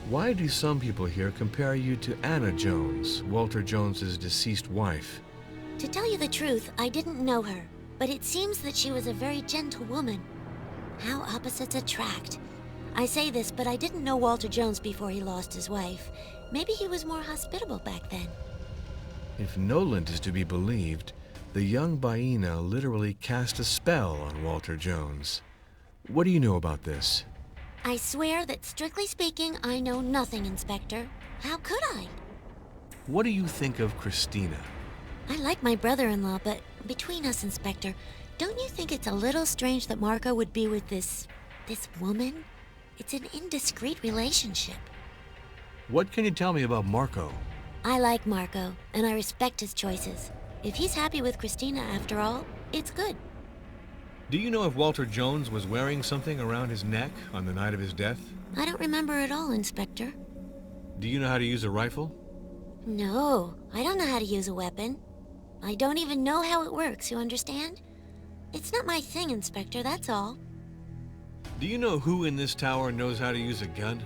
Why do some people here compare you to Anna Jones, Walter Jones's deceased wife? To tell you the truth, I didn't know her, but it seems that she was a very gentle woman. How opposites attract. I say this, but I didn't know Walter Jones before he lost his wife. Maybe he was more hospitable back then. If Noland is to be believed, the young Baina literally cast a spell on Walter Jones. What do you know about this? I swear that, strictly speaking, I know nothing, Inspector. How could I? What do you think of Christina? I like my brother-in-law, but between us, Inspector, don't you think it's a little strange that Marco would be with this woman? It's an indiscreet relationship. What can you tell me about Marco? I like Marco, and I respect his choices. If he's happy with Christina after all, it's good. Do you know if Walter Jones was wearing something around his neck on the night of his death? I don't remember at all, Inspector. Do you know how to use a rifle? No, I don't know how to use a weapon. I don't even know how it works, you understand? It's not my thing, Inspector, that's all. Do you know who in this tower knows how to use a gun?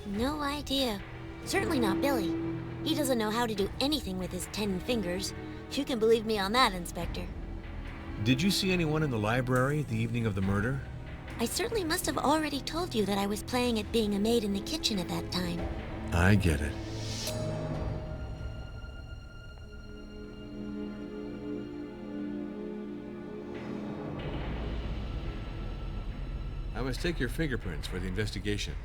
No idea. Certainly not Billy. He doesn't know how to do anything with his 10 fingers. You can believe me on that, Inspector. Did you see anyone in the library the evening of the murder? I certainly must have already told you that I was playing at being a maid in the kitchen at that time. I get it. I must take your fingerprints for the investigation.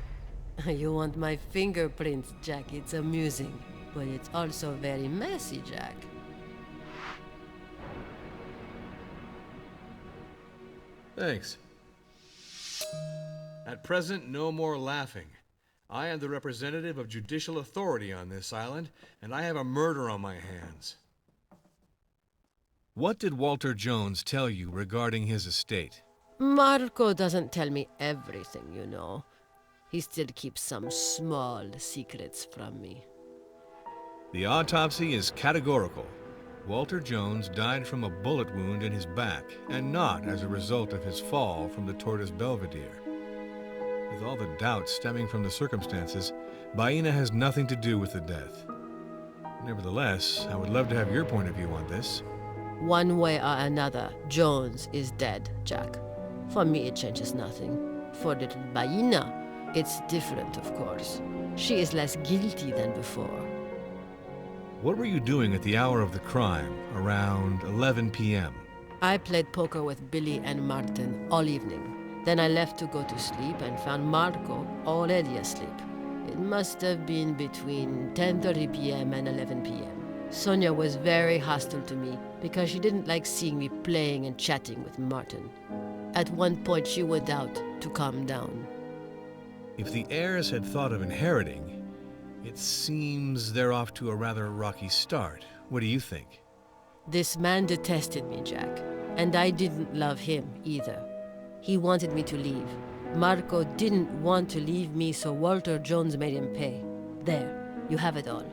You want my fingerprints, Jack? It's amusing, but it's also very messy, Jack. Thanks. At present, no more laughing. I am the representative of judicial authority on this island, and I have a murder on my hands. What did Walter Jones tell you regarding his estate? Marco doesn't tell me everything, you know. He still keeps some small secrets from me. The autopsy is categorical. Walter Jones died from a bullet wound in his back, and not as a result of his fall from the Tortoise Belvedere. With all the doubts stemming from the circumstances, Baina has nothing to do with the death. Nevertheless, I would love to have your point of view on this. One way or another, Jones is dead, Jack. For me, it changes nothing. For little Baina, it's different, of course. She is less guilty than before. What were you doing at the hour of the crime, around 11 p.m.? I played poker with Billy and Martin all evening. Then I left to go to sleep and found Marco already asleep. It must have been between 10:30 p.m. and 11 p.m. Sonia was very hostile to me because she didn't like seeing me playing and chatting with Martin. At one point, she went out to calm down. If the heirs had thought of inheriting, it seems they're off to a rather rocky start. What do you think? This man detested me, Jack, and I didn't love him either. He wanted me to leave. Marco didn't want to leave me, so Walter Jones made him pay. There, you have it all.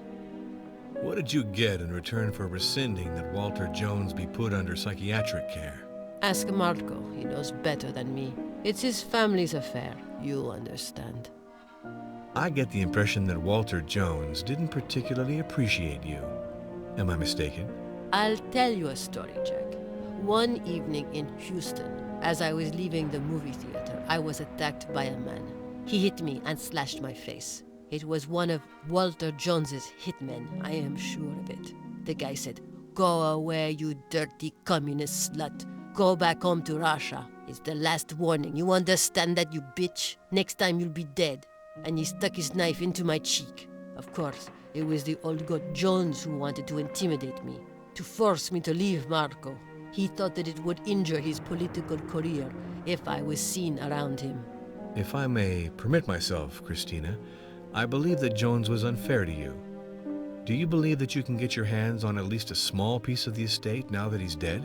What did you get in return for rescinding that Walter Jones be put under psychiatric care? Ask Marco, he knows better than me. It's his family's affair, you understand. I get the impression that Walter Jones didn't particularly appreciate you. Am I mistaken? I'll tell you a story, Jack. One evening in Houston, as I was leaving the movie theater, I was attacked by a man. He hit me and slashed my face. It was one of Walter Jones's hitmen, I am sure of it. The guy said, "Go away, you dirty communist slut. Go back home to Russia. It's the last warning. You understand that, you bitch? Next time you'll be dead." And he stuck his knife into my cheek. Of course, it was the old god Jones who wanted to intimidate me, to force me to leave Marco. He thought that it would injure his political career if I was seen around him. If I may permit myself, Christina, I believe that Jones was unfair to you. Do you believe that you can get your hands on at least a small piece of the estate now that he's dead?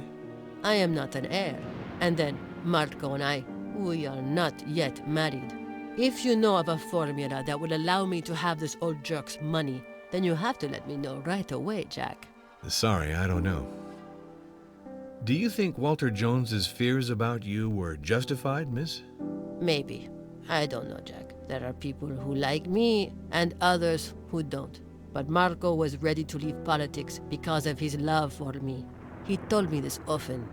I am not an heir. And then, Marco and I, we are not yet married. If you know of a formula that would allow me to have this old jerk's money, then you have to let me know right away, Jack. Sorry, I don't know. Do you think Walter Jones's fears about you were justified, miss? Maybe. I don't know, Jack. There are people who like me and others who don't. But Marco was ready to leave politics because of his love for me. He told me this often.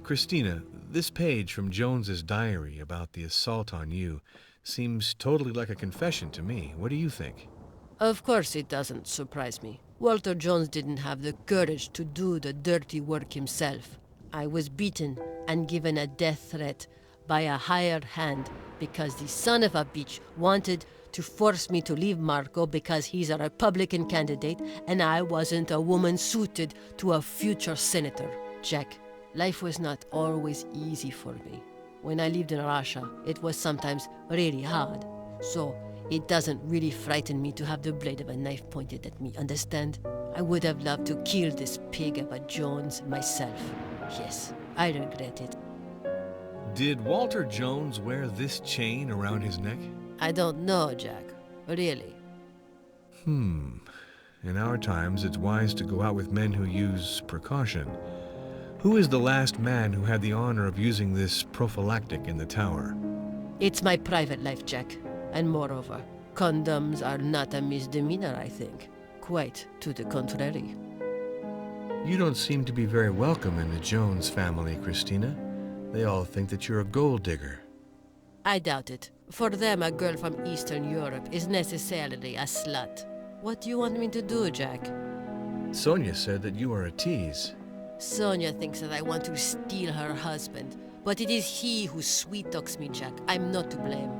Christina, this page from Jones's diary about the assault on you seems totally like a confession to me. What do you think? Of course it doesn't surprise me. Walter Jones didn't have the courage to do the dirty work himself. I was beaten and given a death threat by a hired hand because the son of a bitch wanted to force me to leave Marco because he's a Republican candidate and I wasn't a woman suited to a future senator. Jack, life was not always easy for me. When I lived in Russia, it was sometimes really hard. So it doesn't really frighten me to have the blade of a knife pointed at me, understand? I would have loved to kill this pig of a Jones myself. Yes, I regret it. Did Walter Jones wear this chain around his neck? I don't know, Jack. Really. In our times, it's wise to go out with men who use precaution. Who is the last man who had the honor of using this prophylactic in the tower? It's my private life, Jack. And moreover, condoms are not a misdemeanor, I think. Quite to the contrary. You don't seem to be very welcome in the Jones family, Christina. They all think that you're a gold digger. I doubt it. For them, a girl from Eastern Europe is necessarily a slut. What do you want me to do, Jack? Sonia said that you are a tease. Sonia thinks that I want to steal her husband. But it is he who sweet-talks me, Jack. I'm not to blame.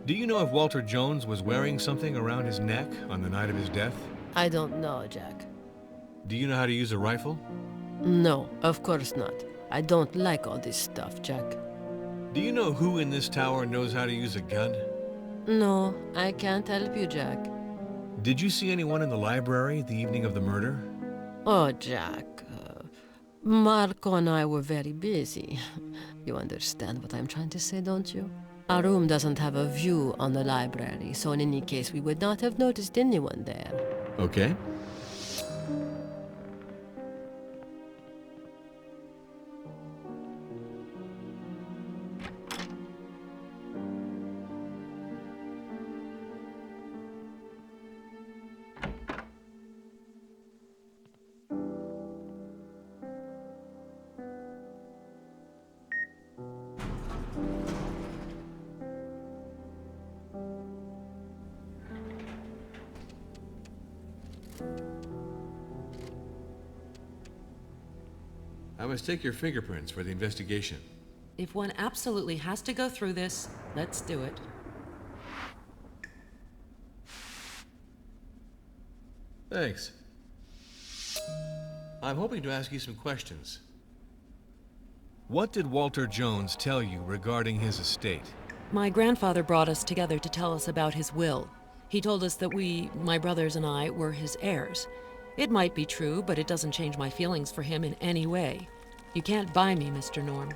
Do you know if Walter Jones was wearing something around his neck on the night of his death? I don't know, Jack. Do you know how to use a rifle? No, of course not. I don't like all this stuff, Jack. Do you know who in this tower knows how to use a gun? No, I can't help you, Jack. Did you see anyone in the library the evening of the murder? Oh, Jack. Marco and I were very busy. You understand what I'm trying to say, don't you? Our room doesn't have a view on the library, so in any case, we would not have noticed anyone there. Okay. I must take your fingerprints for the investigation. If one absolutely has to go through this, let's do it. Thanks. I'm hoping to ask you some questions. What did Walter Jones tell you regarding his estate? My grandfather brought us together to tell us about his will. He told us that we, my brothers and I, were his heirs. It might be true, but it doesn't change my feelings for him in any way. You can't buy me, Mr. Norm.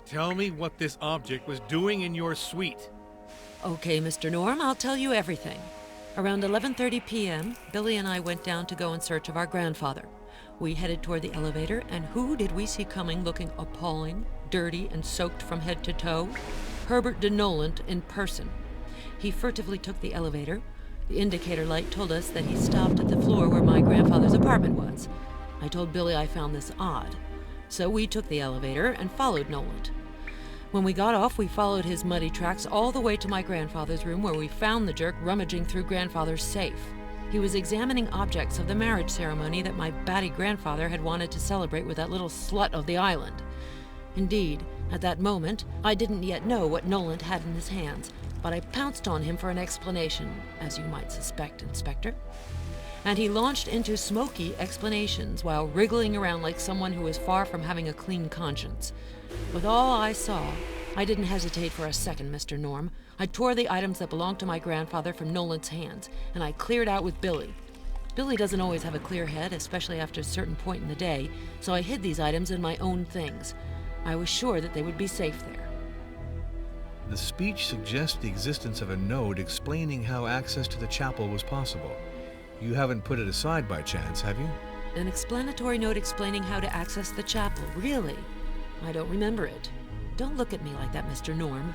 Tell me what this object was doing in your suite. Okay, Mr. Norm, I'll tell you everything. Around 11:30 p.m., Billy and I went down to go in search of our grandfather. We headed toward the elevator, and who did we see coming looking appalling, dirty, and soaked from head to toe? Herbert de Noland in person. He furtively took the elevator. The indicator light told us that he stopped at the floor where my grandfather's apartment was. I told Billy I found this odd. So we took the elevator and followed Noland. When we got off, we followed his muddy tracks all the way to my grandfather's room, where we found the jerk rummaging through grandfather's safe. He was examining objects of the marriage ceremony that my batty grandfather had wanted to celebrate with that little slut of the island. Indeed, at that moment, I didn't yet know what Noland had in his hands, but I pounced on him for an explanation, as you might suspect, Inspector. And he launched into smoky explanations while wriggling around like someone who was far from having a clean conscience. With all I saw, I didn't hesitate for a second, Mr. Norm. I tore the items that belonged to my grandfather from Noland's hands, and I cleared out with Billy. Billy doesn't always have a clear head, especially after a certain point in the day, so I hid these items in my own things. I was sure that they would be safe there. The speech suggests the existence of a note explaining how access to the chapel was possible. You haven't put it aside by chance, have you? An explanatory note explaining how to access the chapel, really? I don't remember it. Don't look at me like that, Mr. Norm.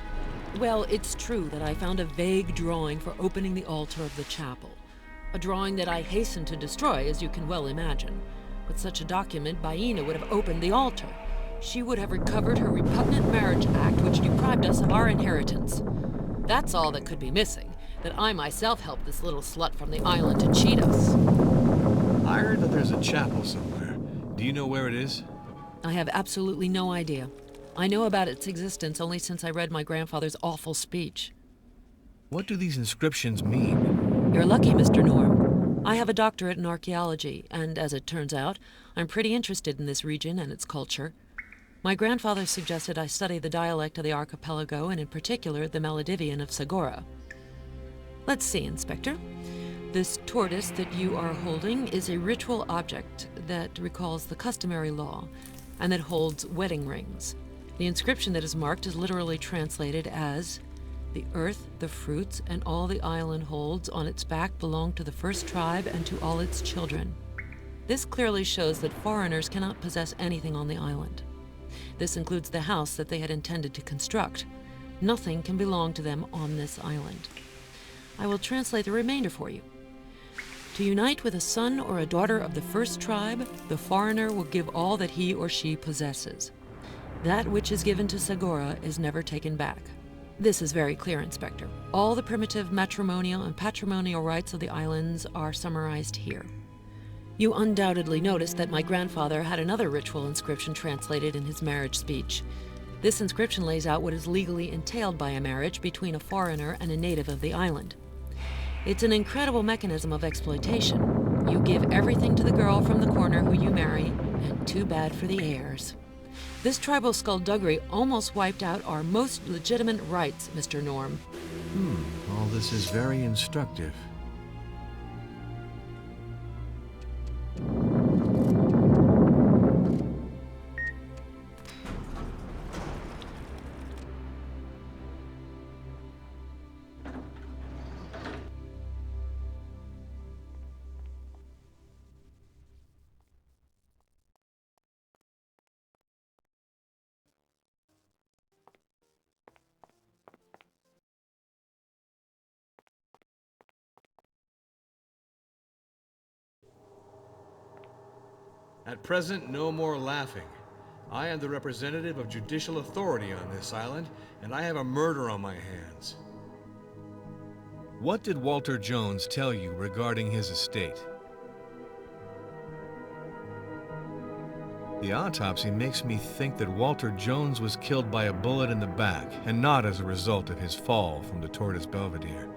Well, it's true that I found a vague drawing for opening the altar of the chapel. A drawing that I hastened to destroy, as you can well imagine. With such a document, Baina would have opened the altar. She would have recovered her repugnant marriage act, which deprived us of our inheritance. That's all that could be missing, that I myself helped this little slut from the island to cheat us. I heard that there's a chapel somewhere. Do you know where it is? I have absolutely no idea. I know about its existence only since I read my grandfather's awful speech. What do these inscriptions mean? You're lucky, Mr. Norm. I have a doctorate in archaeology, and as it turns out, I'm pretty interested in this region and its culture. My grandfather suggested I study the dialect of the archipelago, and in particular, the Maledivian of Segura. Let's see, Inspector. This tortoise that you are holding is a ritual object that recalls the customary law, and that holds wedding rings. The inscription that is marked is literally translated as, "The earth, the fruits, and all the island holds on its back belong to the first tribe and to all its children." This clearly shows that foreigners cannot possess anything on the island. This includes the house that they had intended to construct. Nothing can belong to them on this island. I will translate the remainder for you. To unite with a son or a daughter of the first tribe, the foreigner will give all that he or she possesses. That which is given to Segura is never taken back. This is very clear, Inspector. All the primitive matrimonial and patrimonial rights of the islands are summarized here. You undoubtedly noticed that my grandfather had another ritual inscription translated in his marriage speech. This inscription lays out what is legally entailed by a marriage between a foreigner and a native of the island. It's an incredible mechanism of exploitation. You give everything to the girl from the corner who you marry, and too bad for the heirs. This tribal skullduggery almost wiped out our most legitimate rights, Mr. Norm. All this is very instructive. At present, no more laughing. I am the representative of judicial authority on this island, and I have a murder on my hands. What did Walter Jones tell you regarding his estate? The autopsy makes me think that Walter Jones was killed by a bullet in the back, and not as a result of his fall from the Tortoise Belvedere.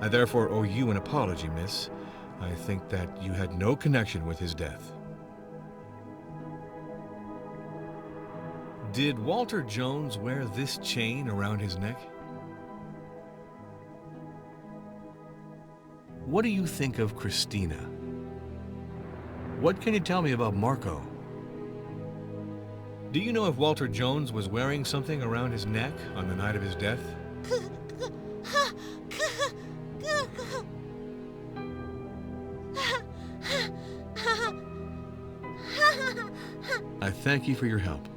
I therefore owe you an apology, miss. I think that you had no connection with his death. Did Walter Jones wear this chain around his neck? What do you think of Christina? What can you tell me about Marco? Do you know if Walter Jones was wearing something around his neck on the night of his death? I thank you for your help.